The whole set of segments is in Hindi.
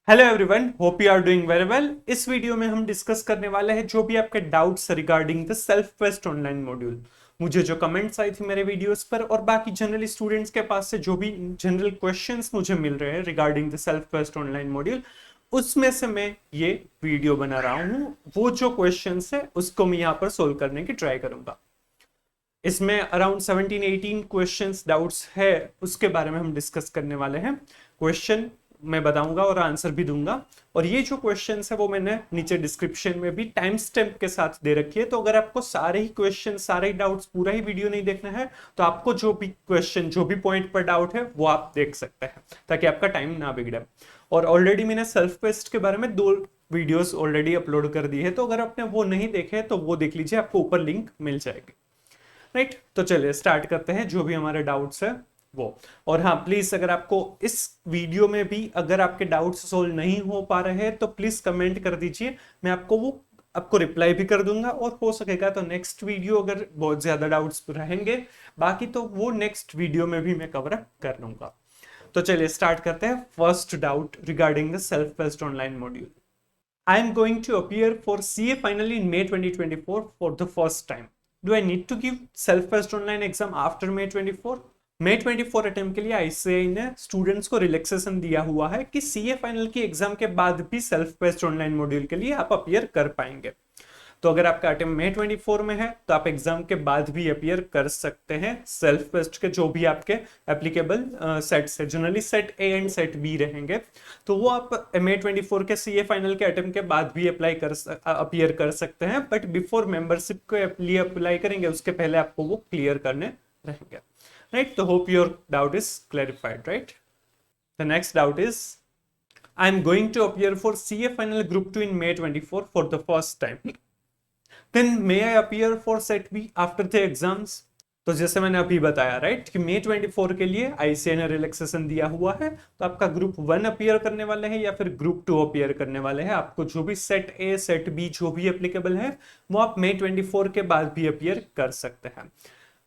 Hello everyone, hope you are doing very well. इस वीडियो में हम डिस्कस करने वाले हैं जो भी आपके doubts regarding the self test online module. मुझे जो कमेंट्स आई थी मेरे वीडियोस पर और बाकी जनरल स्टूडेंट्स के पास से जो भी जनरल क्वेश्चंस मुझे मिल रहे हैं regarding the self test online module, उसमें से मैं ये वीडियो बना रहा हूँ। वो जो क्वेश्चंस है उसको मैं यहाँ पर सोल्व करने की ट्राई करूंगा। इसमें अराउंड 17-18 क्वेश्चंस डाउट्स है, उसके बारे में हम डिस्कस करने वाले हैं। क्वेश्चन मैं बताऊंगा और आंसर भी दूंगा। और ये जो क्वेश्चंस है वो मैंने नीचे डिस्क्रिप्शन में भी टाइम स्टैम्प के साथ दे रखी है, तो अगर आपको सारे ही क्वेश्चन सारे ही डाउट्स पूरा ही वीडियो नहीं देखना है तो आपको जो भी क्वेश्चन जो भी पॉइंट पर डाउट है वो आप देख सकते हैं ताकि आपका टाइम ना बिगड़े। और ऑलरेडी मैंने सेल्फ टेस्ट के बारे में 2 वीडियोस ऑलरेडी अपलोड कर दी है, तो अगर आपने वो नहीं देखे तो वो देख लीजिए, आपको ऊपर लिंक मिल जाएगी। राइट, तो चलिए स्टार्ट करते हैं जो भी हमारे डाउट्स है वो। और हाँ, प्लीज अगर आपको इस वीडियो में भी अगर आपके डाउट्स सोल्व नहीं हो पा रहे हैं तो प्लीज कमेंट कर दीजिए, मैं आपको रिप्लाई भी कर दूंगा। और हो सकेगा तो नेक्स्ट वीडियो अगर बहुत ज्यादा डाउट्स रहेंगे बाकी तो वो नेक्स्ट वीडियो में भी मैं कवर अप कर लूंगा। तो चलिए स्टार्ट करते हैं। First doubt regarding the self test online module. I am going to appear for CA final in May 2024 for the first time. Do I need to give self-paced online exam after May 24? May 24 attempt के लिए आईसीएआई ने स्टूडेंट्स को रिलैक्सेशन दिया हुआ है कि सीए फाइनल की एग्जाम के बाद भी सेल्फ पेस्ट ऑनलाइन मॉड्यूल के लिए आप अपीयर कर पाएंगे। तो अगर आपका अटेम्प्ट May 24 में है तो आप एग्जाम के बाद भी अपीयर कर सकते हैं सेल्फ टेस्ट के जो भी आपके एप्लीकेबल सेट्स है। Generally set A and set B रहेंगे, तो वो आप May 24 के सीए फाइनल के अटेम्प्ट के बाद भी अपीयर कर सकते हैं, बट बिफोर मेंबरशिप के लिए अप्लाई करेंगे उसके पहले आपको वो क्लियर करने रहेंगे। राइट, तो hope your doubt is clarified. Right, the next doubt is I am going to appear for CA final group 2 in May 24 for the first time. Then may I appear for set B after the exams? तो जैसे मैंने अभी बताया राइट कि May 24 के लिए आईसीआई ने रिलैक्सेशन दिया हुआ है, तो आपका ग्रुप 1 अपीयर करने वाले हैं या फिर ग्रुप 2 अपीयर करने वाले हैं। आपको जो भी सेट ए सेट बी जो भी एप्लीकेबल है वो आप May 24 के बाद भी अपीयर कर सकते हैं।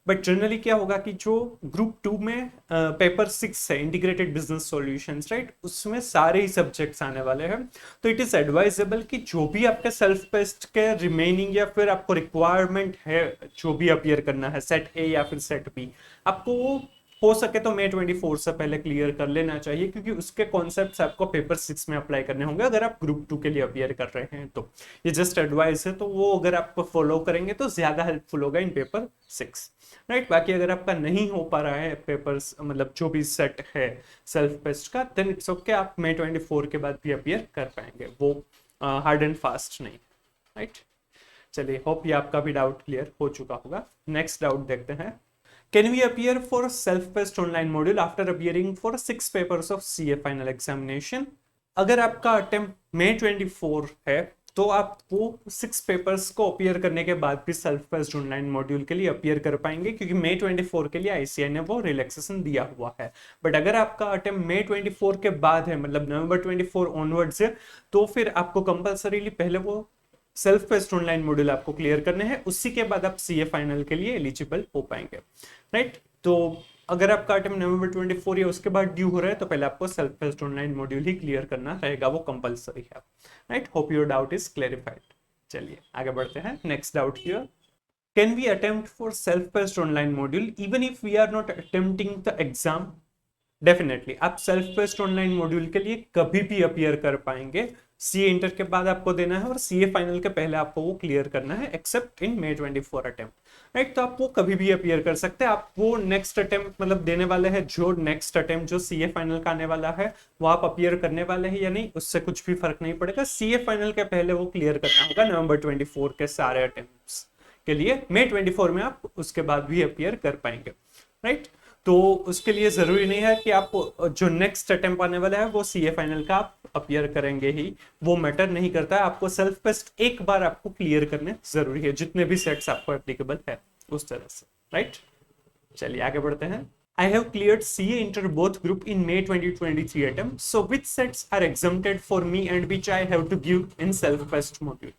बट जनरली क्या होगा कि जो ग्रुप 2 में पेपर 6 है इंटीग्रेटेड बिजनेस सॉल्यूशंस, राइट, उसमें सारे ही सब्जेक्ट्स आने वाले हैं। तो इट इज एडवाइजेबल कि जो भी आपके सेल्फ टेस्ट के रिमेनिंग या फिर आपको रिक्वायरमेंट है जो भी अपीयर करना है सेट ए या फिर सेट बी, आपको वो हो सके तो May 24 से पहले क्लियर कर लेना चाहिए, क्योंकि उसके कॉन्सेप्ट्स आपको पेपर 6 में अप्लाई करने होंगे अगर आप ग्रुप 2 के लिए अपीयर कर रहे हैं। तो ये जस्ट एडवाइस है, तो वो अगर आप फॉलो करेंगे तो ज्यादा हेल्पफुल होगा इन पेपर 6। राइट, बाकी अगर आपका नहीं हो पा रहा है पेपर्स मतलब जो भी सेट है सेल्फ टेस्ट का, देन इट्स ओके, आप May 24 के बाद भी अपीयर कर पाएंगे, वो हार्ड एंड फास्ट नहीं। राइट, चलिए होप ये आपका भी डाउट क्लियर हो चुका होगा। नेक्स्ट डाउट देखते हैं। Can we appear for self-paced online module after appearing for 6 papers of CA final examination? अगर आपका अटेम्प्ट May 24 है तो आप वो 6 पेपर्स को अपीयर करने के बाद भी सेल्फ पेस्ड ऑनलाइन मॉड्यूल के लिए अपीयर कर पाएंगे, क्योंकि May 24 के लिए आईसीआई ने वो रिलैक्सेशन दिया हुआ है। बट अगर आपका अटेम्प्ट May 24 के बाद है, मतलब November 24 ऑनवर्ड्स है, तो फिर आपको कंपल्सरीली पहले वो सेल्फ पेस्ड ऑनलाइन मॉड्यूल आपको क्लियर करने हैं, उसी के बाद आप सीए फाइनल के लिए एलिजिबल हो पाएंगे। राइट, तो अगर आपका अटेम्प्ट November 24 या उसके बाद ड्यू हो रहा है तो पहले आपको सेल्फ पेस्ड ऑनलाइन मॉड्यूल ही क्लियर करना रहेगा, वो कंपलसरी है। Right, hope your doubt is clarified. चलिए आगे बढ़ते हैं। Next doubt here, can we attempt for self paced online module even if we are not attempting the exam? Definitely आप सेल्फ पेस्ड ऑनलाइन मॉड्यूल के लिए कभी भी अपीयर कर पाएंगे। सीए इंटर के बाद आपको देना है और सीए फाइनल के पहले आपको वो क्लियर करना है, एक्सेप्ट इन May 24 अटेम्प्ट। राइट, तो आप वो कभी भी अपीयर कर सकते हैं। आप वो नेक्स्ट अटेम्प्ट मतलब देने वाले हैं, जो नेक्स्ट अटेम्प्ट जो सीए फाइनल का आने वाला है वो आप अपीयर करने वाले हैं या नहीं, उससे कुछ भी फर्क नहीं पड़ेगा। सीए फाइनल के पहले वो क्लियर करना होगा November 24 के सारे अटेम्प्ट के लिए। May 24 में आप उसके बाद भी अपीयर कर पाएंगे। राइट, तो उसके लिए जरूरी नहीं है कि आप जो नेक्स्ट अटेम्प्ट आने वाला है वो सीए फाइनल का आप अपीयर करेंगे ही, वो मैटर नहीं करता है। आपको सेल्फ टेस्ट एक बार आपको क्लियर करने जरूरी है, जितने भी सेट्स आपको एप्लीकेबल है उस तरह से। राइट, चलिए आगे बढ़ते हैं। I have cleared CA inter both group in May 2023 attempt. So which sets are exempted for me and which I have to give in self-paced module?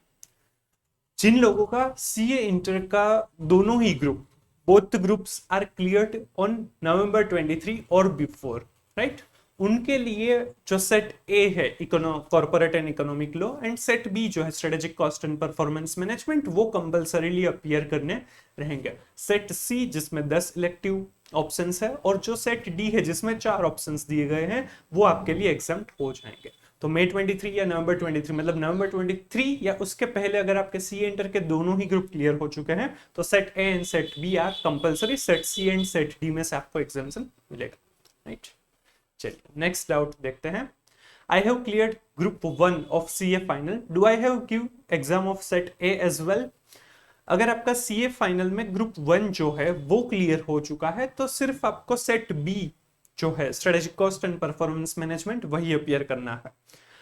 जिन लोगों का सीए इंटर का दोनों ही group both the groups are cleared on November 23 or before, right? उनके लिए जो सेट ए है corporate and economic law and set B जो है strategic cost and performance management वो कंपलसरीली अपीयर करने रहेंगे। सेट सी जिसमें 10 इलेक्टिव ऑप्शंस है और जो सेट डी है जिसमें 4 ऑप्शंस दिए गए हैं वो आपके लिए एग्जाम्प्ट हो जाएंगे। तो मई 23 या नवंबर 23 मतलब नवंबर 23 या उसके पहले अगर आपके सी इंटर के दोनों ही ग्रुप क्लियर हो चुके हैं तो set A and set B are compulsory, set C and set D में से आपको एग्जामेशन मिलेगा, राइट। चलिए नेक्स्ट डाउट देखते हैं। I have cleared group 1 of C A final, do I have give exam of set A as well. अगर आपका सी ए फाइनल में ग्रुप 1 जो है वो क्लियर हो चुका है तो सिर्फ आपको सेट बी जो है strategic cost and performance management वही अपीयर करना है।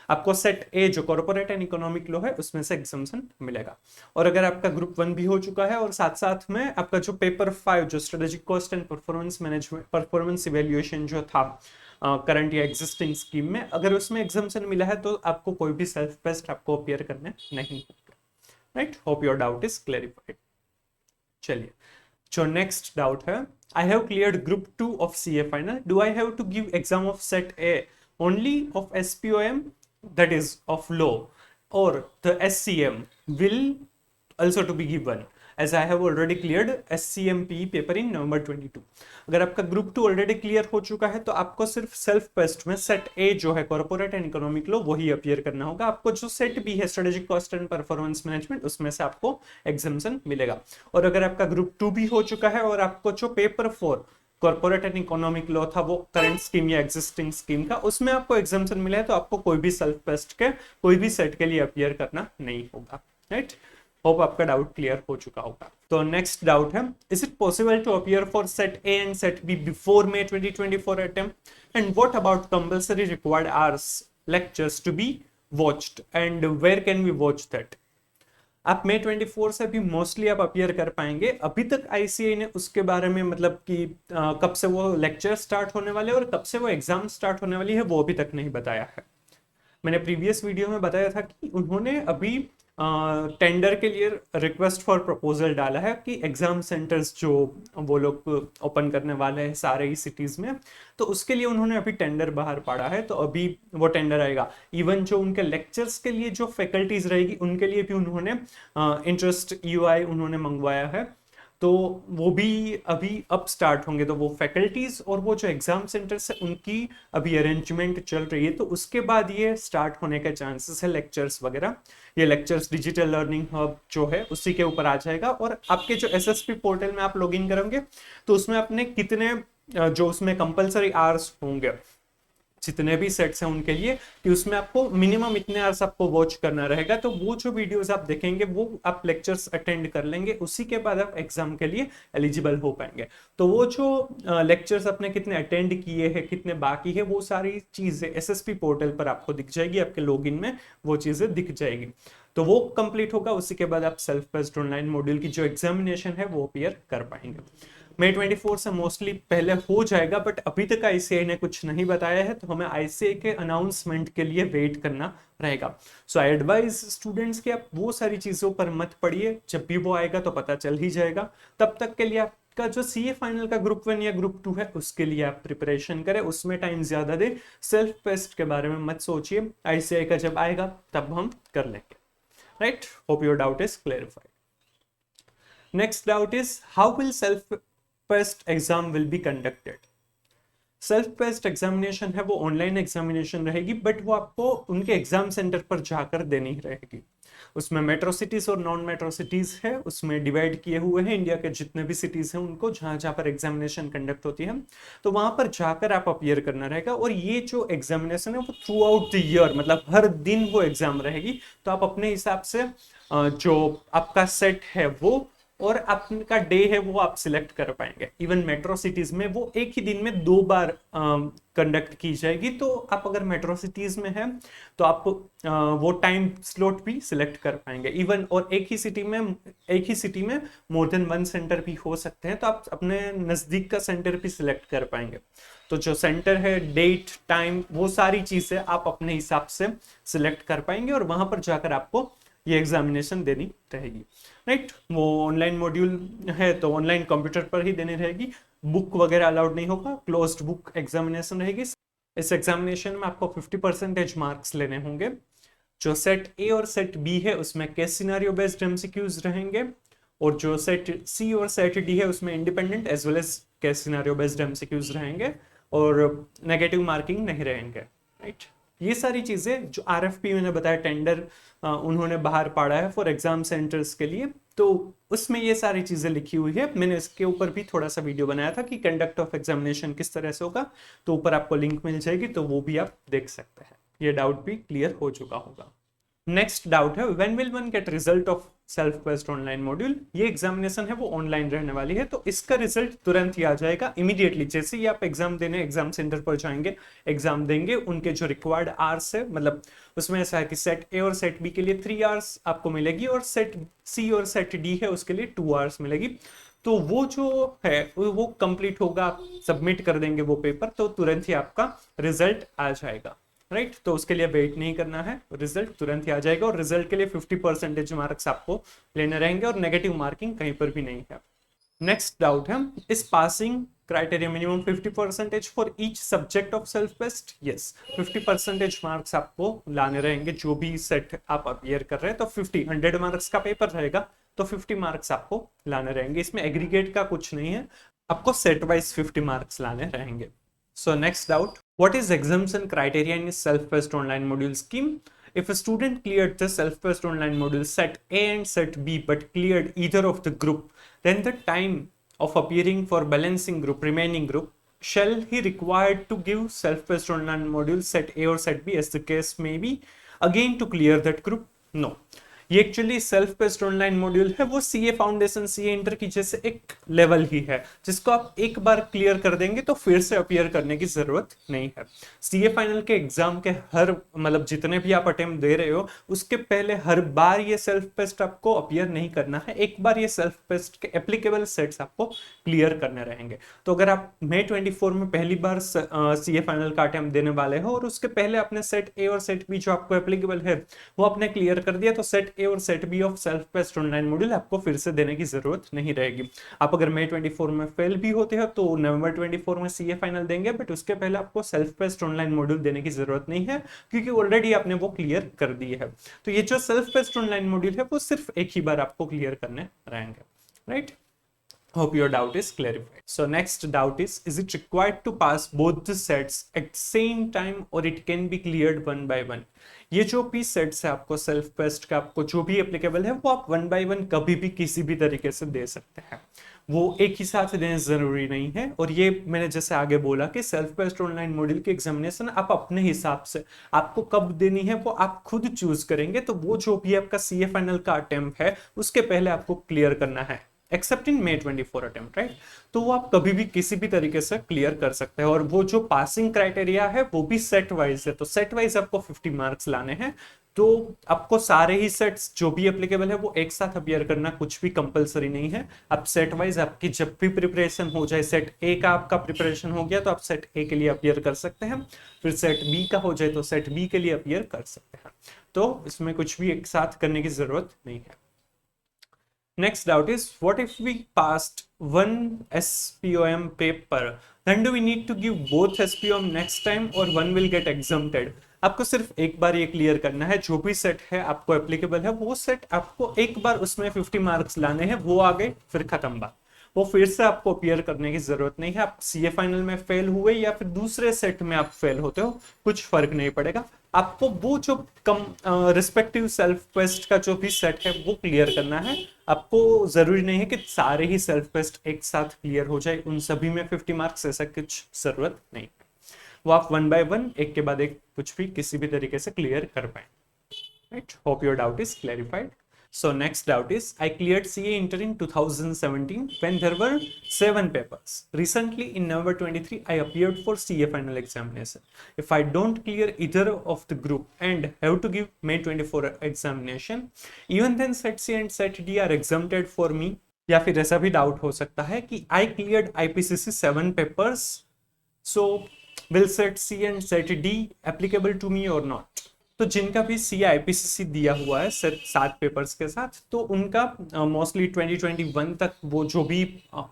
आपको सेट ए जो कॉर्पोरेट एंड इकोनॉमिक लॉ है उसमें से एग्जाम्शन मिलेगा। और अगर आपका ग्रुप 1 भी हो चुका है और साथ साथ में आपका जो पेपर 5 जो strategic cost and performance management performance evaluation जो था करंट या एग्जिस्टिंग स्कीम में, अगर उसमें एग्जाम्शन मिला है तो आपको कोई भी सेल्फ टेस्ट आपको अपीयर करने नहीं होगा, right. Hope your doubt is clarified. चलिए जो नेक्स्ट डाउट है, I have cleared group 2 of CA final. Do I have to give exam of set A only of SPOM, that is of law, or the SCM will also to be given as I have already cleared SCMP paper in November 22. अगर आपका ग्रुप 2 ऑलरेडी क्लियर हो चुका है तो आपको सिर्फ सेल्फ पेस्ट में सेट ए जो है कॉर्पोरेट एंड इकोनॉमिक लॉ वही अपीयर करना होगा। आपको जो सेट बी है strategic cost and performance management उसमें से आपको एग्जाम्शन मिलेगा। और अगर आपका ग्रुप 2 भी हो चुका है और आपको जो paper 4 corporate and economic law था वो करंट स्कीम या एग्जिस्टिंग स्कीम का उसमें आपको एग्जाम्शन मिला है तो आपको कोई भी सेल्फ पेस्ट के कोई भी सेट के लिए अपीयर करना नहीं होगा, राइट। होप आपका डाउट क्लियर हो चुका होगा। तो नेक्स्ट डाउट है, is it possible to appear for set A and set B before May 2024 attempt and what about compulsory required hours lectures to be watched and where can we watch that. आप May 24 से भी मोस्टली आप अपीयर कर पाएंगे। अभी तक आईसीएआई ने उसके बारे में मतलब कि कब से वो लेक्चर स्टार्ट होने वाले और कब से वो एग्जाम स्टार्ट होने वाली है वो अभी तक नहीं बताया है। मैंने प्रीवियस वीडियो में बताया था कि उन्होंने अभी टेंडर के लिए रिक्वेस्ट फॉर प्रपोजल डाला है कि एग्जाम सेंटर्स जो वो लोग ओपन करने वाले हैं सारे ही सिटीज में, तो उसके लिए उन्होंने अभी टेंडर बाहर पड़ा है। तो अभी वो टेंडर आएगा। इवन जो उनके लेक्चर्स के लिए जो फैकल्टीज रहेगी उनके लिए भी उन्होंने इंटरेस्ट यूआई उन्होंने मंगवाया है, तो वो भी अभी अब स्टार्ट होंगे। तो वो फैकल्टीज और वो जो एग्जाम सेंटर्स है उनकी अभी अरेंजमेंट चल रही है, तो उसके बाद ये स्टार्ट होने के चांसेस है लेक्चर्स वगैरह। ये लेक्चर्स डिजिटल लर्निंग हब जो है उसी के ऊपर आ जाएगा। और आपके जो एसएसपी पोर्टल में आप लॉगिन करोगे तो उसमें अपने कितने जो उसमें कंपलसरी आवर्स होंगे जितने भी सेट्स हैं उनके लिए कि उसमें आपको मिनिमम इतने आवर्स आपको वॉच करना रहेगा। तो वो जो वीडियोस आप देखेंगे वो आप लेक्चर्स अटेंड कर लेंगे, उसी के बाद आप एग्जाम के लिए एलिजिबल हो पाएंगे। तो वो जो लेक्चर्स अपने कितने अटेंड किए हैं कितने बाकी है वो सारी चीजें एसएसपी पोर्टल पर आपको दिख जाएगी, आपके लॉगिन में वो चीजें दिख जाएगी। तो वो कंप्लीट होगा, उसी के बाद आप सेल्फ बेस्ड ऑनलाइन मॉड्यूल की जो एग्जामिनेशन है वो अपीयर कर पाएंगे। May 24 से मोस्टली पहले हो जाएगा, बट अभी तक आईसीआई ने कुछ नहीं बताया है, तो हमें आईसीआई के अनाउंसमेंट के लिए वेट करना रहेगा। सो आई एडवाइज स्टूडेंट्स कि आप वो सारी चीजों पर मत पढ़िए, जब भी वो आएगा तो पता चल ही जाएगा। तब तक के लिए आपका जो सीए फाइनल का ग्रुप 1 या ग्रुप 2 है उसके लिए आप प्रिपरेशन करें, उसमें टाइम ज्यादा दे। सेल्फ टेस्ट के बारे में मत सोचिए, आईसीआई का जब आएगा तब हम कर लेंगे, right. Hope your doubt is clarified. Next doubt is how will self test exam will be conducted. Self test examination है वो ऑनलाइन एग्जामिनेशन रहेगी, बट वो आपको उनके एग्जाम सेंटर पर जाकर देनी रहेगी। उसमें मेट्रो सिटीज और नॉन मेट्रो सिटीज है, उसमें डिवाइड किए हुए हैं इंडिया के जितने भी सिटीज हैं उनको, जहां जहां पर एग्जामिनेशन कंडक्ट होती है तो वहां पर जाकर आप अपीयर करना रहेगा। और ये जो एग्जामिनेशन है वो थ्रू आउट द ईयर मतलब हर दिन वो एग्जाम रहेगी। तो आप अपने हिसाब से जो आपका सेट है वो और आपका डे है वो आप सिलेक्ट कर पाएंगे। इवन मेट्रो सिटीज में वो एक ही दिन में 2 बार कंडक्ट की जाएगी, तो आप अगर मेट्रो सिटीज में हैं तो आप वो टाइम स्लॉट भी सिलेक्ट कर पाएंगे। इवन और एक ही सिटी में मोर देन 1 सेंटर भी हो सकते हैं, तो आप अपने नजदीक का सेंटर भी सिलेक्ट कर पाएंगे। तो जो सेंटर है, डेट, टाइम, वो सारी चीजें आप अपने हिसाब से सिलेक्ट कर पाएंगे और वहां पर जाकर आपको ये एग्जामिनेशन देनी रहेगी, राइट। वो ऑनलाइन मॉड्यूल है तो ऑनलाइन कंप्यूटर पर ही देनी रहेगी, बुक वगैरह अलाउड नहीं होगा, क्लोज्ड बुक एग्जामिनेशन रहेगी। इस एग्जामिनेशन में आपको 50% मार्क्स लेने होंगे। जो सेट ए और सेट बी है उसमें केस सिनेरियो बेस्ड एमसीक्यूज रहेंगे, और जो सेट सी और सेट डी है उसमें independent as well as case scenario based MCQs रहेंगे, और नेगेटिव मार्किंग नहीं रहेंगे, राइट। ये सारी चीजें जो आरएफपी मैंने बताया टेंडर उन्होंने बाहर पाड़ा है फॉर एग्जाम सेंटर्स के लिए, तो उसमें ये सारी चीजें लिखी हुई है। मैंने इसके ऊपर भी थोड़ा सा वीडियो बनाया था कि कंडक्ट ऑफ एग्जामिनेशन किस तरह से होगा, तो ऊपर आपको लिंक मिल जाएगी, तो वो भी आप देख सकते हैं। ये डाउट भी क्लियर हो चुका होगा। नेक्स्ट डाउट है, when will one get result of self based online module. ये एग्जामिनेशन है वो ऑनलाइन रहने वाली है, तो इसका रिजल्ट तुरंत ही आ जाएगा, इमीडिएटली। जैसे ही आप एग्जाम देने एग्जाम सेंटर पर जाएंगे, एग्जाम देंगे, उनके जो रिक्वायर्ड आवर्स है, मतलब उसमें ऐसा है कि सेट ए और सेट बी के लिए 3 आवर्स आपको मिलेगी, और सेट सी और सेट डी है उसके लिए 2 आवर्स मिलेगी। तो वो जो है वो कंप्लीट होगा, आप सबमिट कर देंगे वो पेपर, तो तुरंत ही आपका रिजल्ट आ जाएगा, राइट। तो उसके लिए वेट नहीं करना है, रिजल्ट तुरंत ही आ जाएगा, और रिजल्ट के लिए 50% मार्क्स आपको लेने रहेंगे, और नेगेटिव मार्किंग कहीं पर भी नहीं है। नेक्स्ट डाउट है, इस passing criteria minimum 50% for each subject of self based. Yes, 50% marks आपको लाने रहेंगे जो भी सेट आप अपीयर कर रहे हैं। तो 100 मार्क्स का पेपर रहेगा, तो 50 मार्क्स आपको लाने रहेंगे। इसमें एग्रीगेट का कुछ नहीं है, आपको सेट वाइज 50 मार्क्स लाने रहेंगे। So next doubt, what is exemption criteria in self-paced online module scheme? If a student cleared the self-paced online module set A and set B but cleared either of the group, then the time of appearing for balancing group, remaining group, shall he required to give self-paced online module set A or set B as the case may be again to clear that group? No. ये actually self based online module है, वो सीए फाउंडेशन सीए इंटर की जैसे एक लेवल ही है, जिसको आप एक बार क्लियर कर देंगे तो फिर से अपीयर करने की जरूरत नहीं है। सीए फाइनल के एग्जाम के हर मतलब जितने भी आप अटेम्प्ट दे रहे हो, उसके पहले हर बार ये सेल्फ बेस्ड आपको अपीयर नहीं करना है, एक बार ये सेल्फ बेस्ड के एप्लीकेबल सेट्स आपको क्लियर करने रहेंगे। तो अगर आप मई 24 में पहली बार सीए फाइनल का अटेम्प्ट देने वाले हो, और उसके पहले आपने सेट ए और सेट बी जो आपको एप्लीकेबल है वो आपने क्लियर कर दिया, तो सेट ए और set B of self based online module आपको फिर से देने की जरूरत नहीं रहेगी। आप अगर मई 24 में फेल भी होते हो तो नवंबर 24 में सीए फाइनल देंगे, बट उसके पहले आपको सेल्फ बेस्ड ऑनलाइन मॉड्यूल देने की जरूरत नहीं है, क्योंकि ऑलरेडी आपने वो क्लियर कर दी है। तो ये जो सेल्फ बेस्ड ऑनलाइन मॉड्यूल है वो सिर्फ एक ही बार आपको क्लियर करने रहेंगे, right. Hope your doubt is clarified. So next doubt is it required to pass both the sets at same time or it can be cleared one by one? ये जो भी सेट्स है आपको सेल्फ बेस्ड का, आपको जो भी एप्लीकेबल है वो आप 1 by 1 कभी भी किसी भी तरीके से दे सकते हैं, वो एक ही साथ देना जरूरी नहीं है। और ये मैंने जैसे आगे बोला कि सेल्फ बेस्ड ऑनलाइन मॉड्यूल की एग्जामिनेशन आप अपने हिसाब से आपको कब देनी है वो आप खुद चूज करेंगे। तो वो जो भी आपका सीए फाइनल का अटेम्प्ट है उसके पहले आपको क्लियर करना है, except in May 24 attempt, right. तो वो आप कभी भी किसी भी तरीके से क्लियर कर सकते हैं। और वो जो पासिंग क्राइटेरिया है वो भी सेट वाइज है, तो सेट वाइज आपको 50 मार्क्स लाने हैं। तो आपको सारे ही सेट्स जो भी एप्लीकेबल है वो एक साथ अपीयर करना कुछ भी कंपलसरी नहीं है। आप सेट वाइज आपकी जब भी प्रिपरेशन हो जाए, सेट ए का आपका प्रिपरेशन हो गया तो आप सेट ए के लिए अपीयर कर सकते हैं, फिर सेट बी का हो जाए तो सेट बी के लिए अपीयर कर सकते हैं। तो इसमें कुछ भी एक साथ करने की जरूरत नहीं है। Next doubt is, what if we passed one SPOM paper, then do we need to give both SPOM next time or one will get exempted? आपको सिर्फ एक बार ये क्लियर करना है, जो भी सेट है आपको एप्लीकेबल है वो सेट आपको एक बार उसमें 50 मार्क्स लाने हैं, वो आ गए फिर खत्म बात, वो फिर से आपको अपीयर करने की जरूरत नहीं है। आप सीए फाइनल में फेल हुए या फिर दूसरे सेट में आप फेल होते हो, कुछ फर्क नहीं पड़ेगा। आपको वो जो कम रिस्पेक्टिव सेल्फ बेस्ड का जो भी सेट है वो क्लियर करना है। आपको जरूरी नहीं है कि सारे ही सेल्फ बेस्ड एक साथ क्लियर हो जाए, उन सभी में 50 मार्क्स, ऐसा कुछ जरूरत नहीं है। वो आप 1 by 1 एक के बाद एक कुछ भी किसी भी तरीके से क्लियर कर पाए, right. Hope your doubt is clarified. So next doubt is, I cleared CA Inter in 2017 when there were 7 papers. Recently in November 23, I appeared for CA final examination. If I don't clear either of the group and have to give May 24 examination, even then Set C and Set D are exempted for me. या फिर ऐसा भी डाउट हो सकता है कि I cleared IPCC 7 papers, so will Set C and Set D applicable to me or not? तो जिनका भी सी आईपीसीसी दिया हुआ है 7 पेपर्स के साथ, तो उनका मोस्टली 2021 तक वो जो भी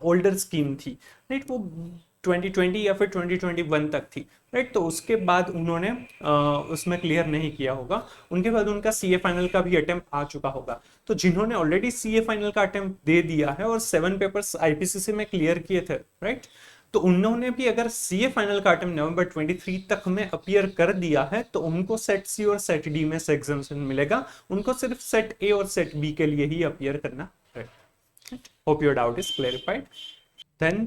ओल्डर स्कीम थी, राइट, वो 2020 या फिर 2021 तक थी, राइट। तो उसके बाद उन्होंने उसमें क्लियर नहीं किया होगा, उनके बाद उनका सीए फाइनल का भी अटेम्प्ट आ चुका होगा। तो जिन्होंने ऑलरेडी सीए फाइनल का अटेम्प्ट दे दिया है और 7 पेपर्स आईपीसीसी में क्लियर किए थे, राइट, तो उन्होंने भी अगर सीए फाइनल का अटेम्प्ट नवंबर 23 तक में अपीयर कर दिया है तो उनको सेट सी और सेट डी में से एग्जामिनेशन मिलेगा, उनको सिर्फ सेट ए और सेट बी के लिए ही अपीयर करना है। Hope your doubt is clarified. Then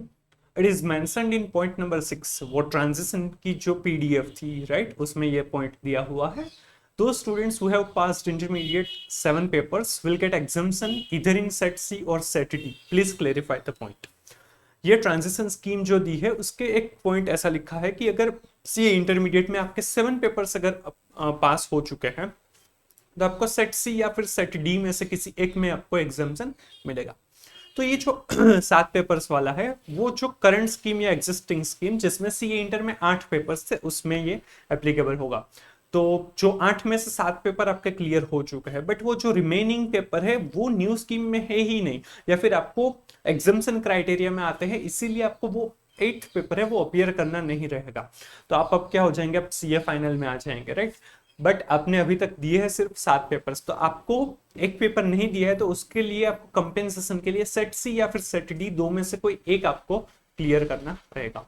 it is mentioned in point number 6, वो ट्रांजिशन की जो पीडीएफ थी, राइट, उसमें ये पॉइंट दिया हुआ है। Those students who have passed intermediate 7 papers will get exemption either in set C or set D. Please clarify the point. ये ट्रांजिशन स्कीम जो दी है उसके एक पॉइंट ऐसा लिखा है कि अगर सी इंटरमीडिएट में आपके 7 पेपर्स अगर पास हो चुके हैं तो आपको सेट सी या फिर सेट डी में से किसी एक में आपको एग्जामिशन मिलेगा। तो ये जो 7 पेपर्स वाला है वो जो करंट स्कीम या एग्जिस्टिंग स्कीम जिसमें सी इंटर में 8 पेपर्स थे उसमें ये एप्लीकेबल होगा। तो जो 8 में से 7 पेपर आपके क्लियर हो चुका है, बट वो जो रिमेनिंग पेपर है वो न्यू स्कीम में है ही नहीं, या फिर आपको एग्जामिशन क्राइटेरिया में आते हैं, इसीलिए आपको वो 8 पेपर है वो अपीयर करना नहीं रहेगा। तो आप अब क्या हो जाएंगे, अब सीए फाइनल में आ जाएंगे, राइट। बट आपने अभी तक दिए हैं सिर्फ 7 पेपर्स, तो आपको एक पेपर नहीं दिया है तो उसके लिए आपको कंपेंसेशन के लिए सेट सी या फिर सेट डी दो में से कोई एक आपको क्लियर करना रहेगा।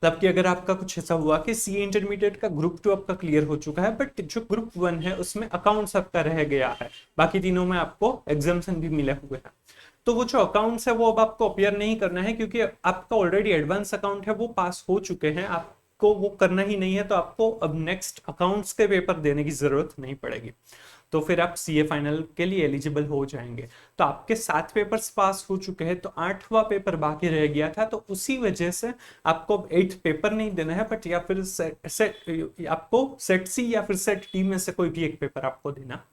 जबकि अगर आपका कुछ ऐसा हुआ कि सी इंटरमीडिएट का ग्रुप 2 आपका क्लियर हो चुका है बट जो ग्रुप 1 है उसमें अकाउंट्स आपका रह गया है, बाकी तीनों में आपको एग्जामिशन भी मिले हुए हैं, तो वो जो अकाउंट्स है वो अब आपको अपीयर नहीं करना है क्योंकि आपका ऑलरेडी एडवांस अकाउंट है वो पास हो चुके हैं, आपको वो करना ही नहीं है। तो आपको अब नेक्स्ट अकाउंट्स के पेपर देने की जरूरत नहीं पड़ेगी, तो फिर आप सीए फाइनल के लिए एलिजिबल हो जाएंगे। तो आपके 7 पेपर्स पास हो चुके हैं तो 8वां पेपर बाकी रह गया था, तो उसी वजह से आपको 8 पेपर नहीं देना है, बट या फिर आपको सेट सी या फिर सेट डी में से कोई भी एक पेपर आपको देना,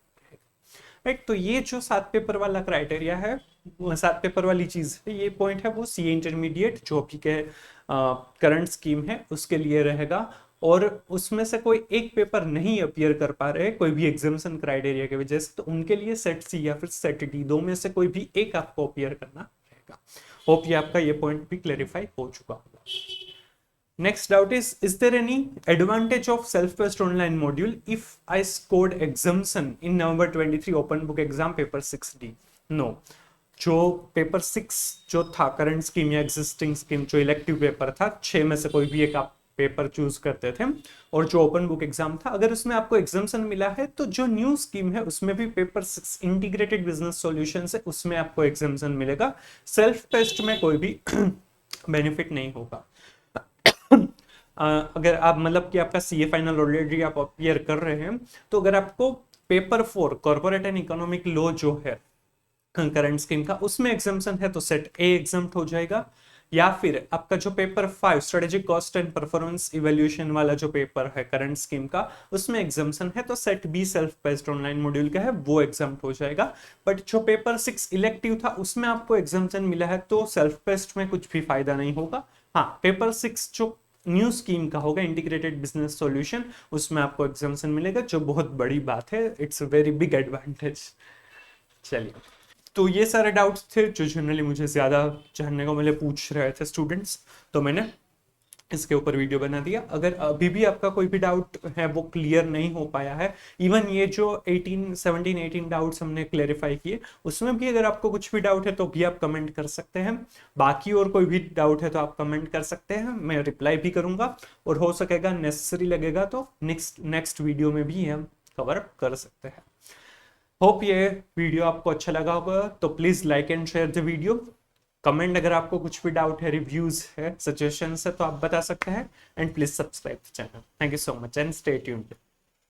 राइट। तो ये जो 7 पेपर वाला क्राइटेरिया है, 7 पेपर वाली चीज है, ये पॉइंट है वो सीए इंटरमीडिएट जो अभी के करंट स्कीम है उसके लिए रहेगा, और उसमें से कोई एक पेपर नहीं अपीयर कर पा रहे कोई भी एग्जामिनेशन क्राइटेरिया की वजह से, तो उनके लिए सेट सी या फिर सेट डी दो में से कोई भी एक आपको अपीयर करना रहेगा। होप ये आपका ये पॉइंट भी क्लेरिफाई हो चुका होगा। Next doubt is there any advantage of self-paced online module if I scored exemption in November 23 open book exam paper 6D? No. जो पेपर 6 जो था करंट स्कीम या एग्जिस्टिंग स्कीम जो इलेक्टिव पेपर था, 6 में से कोई भी एक आप पेपर चूज करते थे, और जो ओपन बुक एग्जाम था अगर उसमें आपको एग्जामिशन मिला है तो जो न्यू स्कीम है उसमें भी पेपर 6 इंटीग्रेटेड बिजनेस सॉल्यूशन है उसमें आपको एग्जामिशन मिलेगा। सेल्फ टेस्ट में कोई भी बेनिफिट नहीं होगा। अगर आप मतलब कि आपका सीए फाइनल ऑलरेडी आप अपीयर कर रहे हैं तो अगर आपको paper 4 corporate and economic law जो है करंट स्कीम का उसमें एग्जामिशन है तो सेट ए एग्जाम्प्ट हो जाएगा, या फिर आपका जो paper 5 strategic cost and performance evaluation वाला जो पेपर है करंट स्कीम का उसमें एग्जामिशन है तो set be self based online module का है वो एग्जाम्प्ट हो जाएगा। बट जो पेपर 6 इलेक्टिव था उसमें आपको एग्जामिशन मिला है तो सेल्फ बेस्ड में कुछ भी फायदा नहीं होगा। हाँ, पेपर 6 जो न्यू स्कीम का होगा इंटीग्रेटेड बिजनेस सॉल्यूशन उसमें आपको एग्जामिशन मिलेगा, जो बहुत बड़ी बात है, it's a very big advantage. चलिए, तो ये सारे डाउट्स थे जो जनरली मुझे ज़्यादा जानने को मिले, पूछ रहे थे स्टूडेंट्स, तो मैंने इसके ऊपर वीडियो बना दिया। अगर अभी भी आपका कोई भी डाउट है वो क्लियर नहीं हो पाया है, इवन ये जो 17-18 डाउट्स हमने क्लेरिफाई किए उसमें भी अगर आपको कुछ भी डाउट है तो भी आप कमेंट कर सकते हैं। बाकी और कोई भी डाउट है तो आप कमेंट कर सकते हैं, मैं रिप्लाई भी करूंगा, और हो सकेगा नेसेसरी लगेगा तो नेक्स्ट वीडियो में भी हम कवर कर सकते हैं। होप ये वीडियो आपको अच्छा लगा होगा, तो please like and share the video. Comment अगर आपको कुछ भी डाउट है, रिव्यूज है, सजेशंस है तो आप बता सकते हैं, and please subscribe channel. Thank you so much and stay tuned.